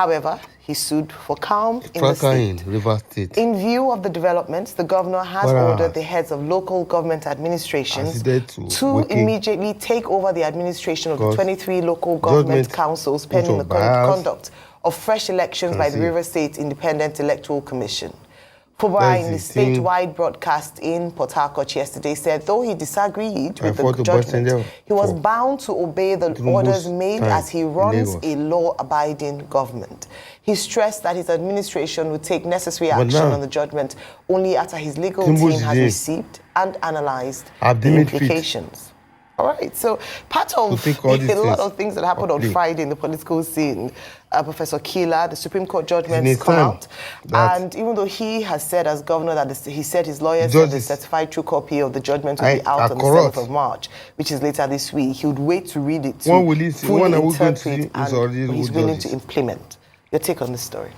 However, he sued for calm in the state. River State. In view of the developments, the governor has ordered the heads of local government administrations to immediately take over the administration of the 23 local government councils pending the conduct of fresh elections by the River State Independent Electoral Commission. Fubara, in the statewide broadcast in Port Harcourt yesterday, said though he disagreed with the judgment, he was bound to obey the orders made as he runs a law-abiding government. He stressed that his administration would take necessary action on the judgment only after his legal team has received and analyzed the implications. All right, so part of a lot of things that happened on Friday in the political scene, Professor Keeler, the Supreme Court judgments come out, and even though he has said as governor that he said his lawyer said the certified true copy of the judgment will be out on the 7th of March, which is later this week, he would wait to read it to fully interpret, and he's willing to implement. Your take on this story?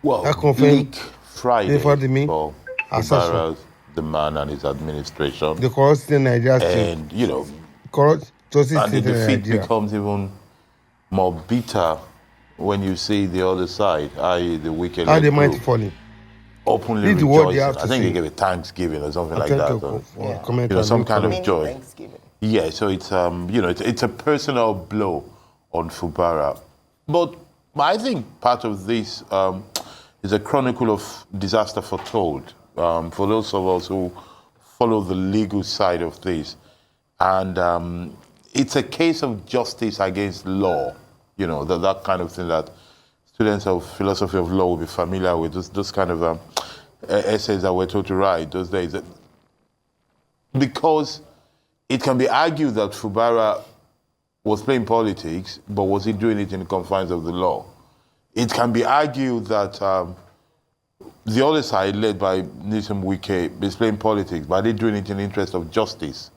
Well, bleak Friday for Fubara, the man and his administration. The corrupt in Nigeria. And, you know, and the defeat becomes even more bitter when you see the other side, i.e. the wicked how they might falling. Openly rejoicing. I think they gave a Thanksgiving or something like that. You know, some kind of joy. Yeah, so it's you know, it's a personal blow on Fubara. But I think part of this is a chronicle of disaster foretold for those of us who follow the legal side of this. And it's a case of justice against law, you know, that kind of thing that students of philosophy of law will be familiar with, those kind of essays that we're taught to write those days. Because it can be argued that Fubara was playing politics, but was he doing it in the confines of the law? It can be argued that the other side, led by Nyesom Wike, is playing politics, but are they doing it in the interest of justice?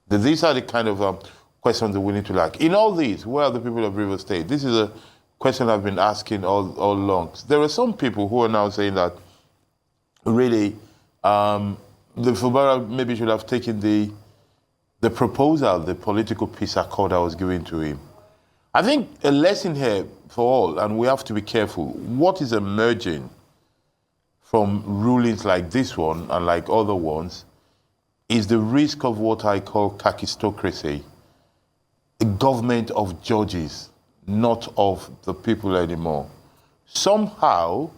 These are the kind of questions that we need to like. In all these, where are the people of River State? This is a question I've been asking all along. There are some people who are now saying that really the Fubara maybe should have taken the proposal, the political peace accord that was given to him. I think a lesson here for all, and we have to be careful, what is emerging from rulings like this one and like other ones is the risk of what I call kakistocracy, a government of judges, not of the people anymore. Somehow,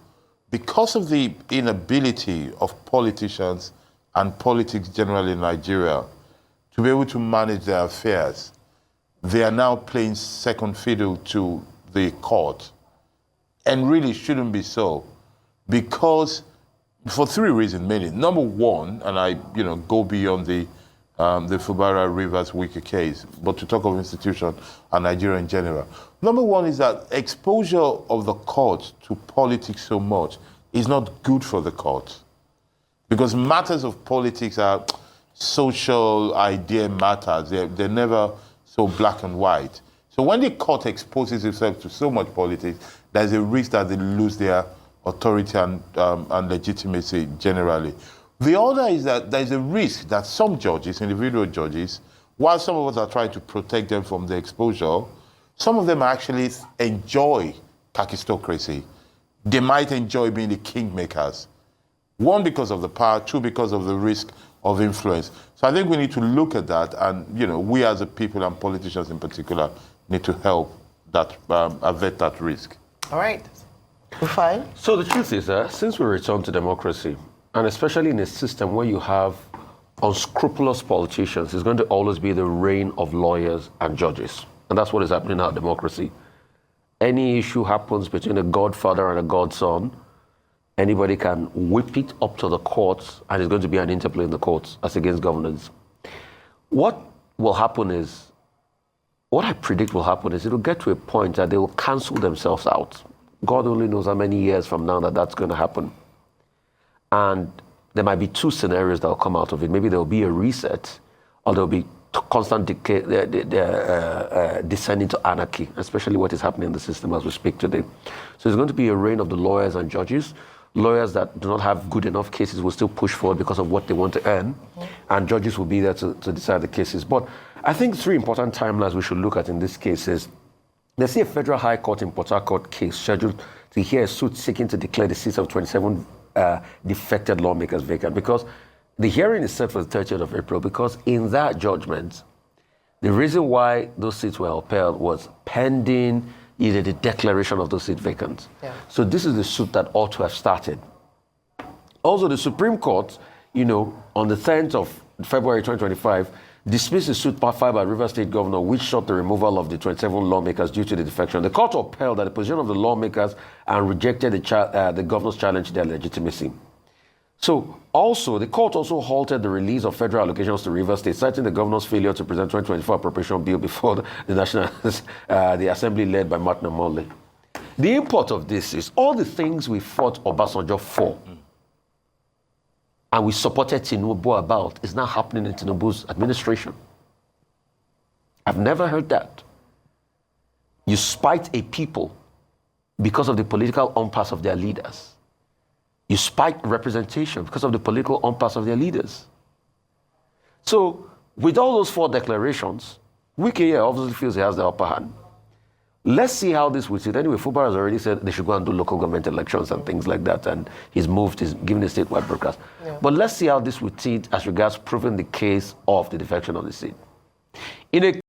because of the inability of politicians and politics generally in Nigeria to be able to manage their affairs, they are now playing second fiddle to the court. And really shouldn't be so, because for three reasons mainly. Number one, and I go beyond the Fubara Rivers Wike case, but to talk of institutions and Nigeria in general. Number one is that exposure of the court to politics so much is not good for the court, because matters of politics are social idea matters. They're never so black and white. So when the court exposes itself to so much politics, there's a risk that they lose their authority and legitimacy generally. The other is that there's a risk that some judges, individual judges, while some of us are trying to protect them from the exposure, some of them actually enjoy kakistocracy. They might enjoy being the kingmakers. One, because of the power, two, because of the risk of influence. So I think we need to look at that, and we as a people and politicians in particular need to help that avert that risk. All right. We're fine. So the truth is that since we return to democracy, and especially in a system where you have unscrupulous politicians, it's going to always be the reign of lawyers and judges. And that's what is happening in our democracy. Any issue happens between a godfather and a godson, anybody can whip it up to the courts, and it's going to be an interplay in the courts as against governors. What will happen is, what I predict will happen is it'll get to a point that they will cancel themselves out. God only knows how many years from now that's going to happen. And there might be two scenarios that will come out of it. Maybe there will be a reset, or there will be constant decay, descent into anarchy, especially what is happening in the system as we speak today. So there's going to be a reign of the lawyers and judges. Lawyers that do not have good enough cases will still push forward because of what they want to earn, and judges will be there to decide the cases. But I think three important timelines we should look at in this case is, there's a federal high court in Port Harcourt case scheduled to hear a suit seeking to declare the seats of 27 defected lawmakers vacant, because the hearing is set for the 30th of April, because in that judgment, the reason why those seats were upheld was pending either the declaration of those seats vacant. Yeah. So this is the suit that ought to have started. Also, the Supreme Court, on the 10th of February 2025, dismissed the suit filed by Rivers State Governor, which sought the removal of the 27 lawmakers due to the defection. The court upheld that the position of the lawmakers and rejected the governor's challenge to their legitimacy. So, also, the court also halted the release of federal allocations to Rivers State, citing the governor's failure to present 2024 appropriation bill before the assembly led by Martin Amole. The import of this is all the things we fought Obasanjo for, and we supported Tinubu about, is now happening in Tinubu's administration. I've never heard that. You spite a people because of the political impasse of their leaders. You spite representation because of the political impasse of their leaders. So, with all those 4 declarations, Wike here obviously feels he has the upper hand. Let's see how this will sit. Anyway, Fubara has already said they should go and do local government elections and things like that, and he's given a statewide broadcast. Yeah. But let's see how this will sit as regards proving the case of the defection of the seat. In a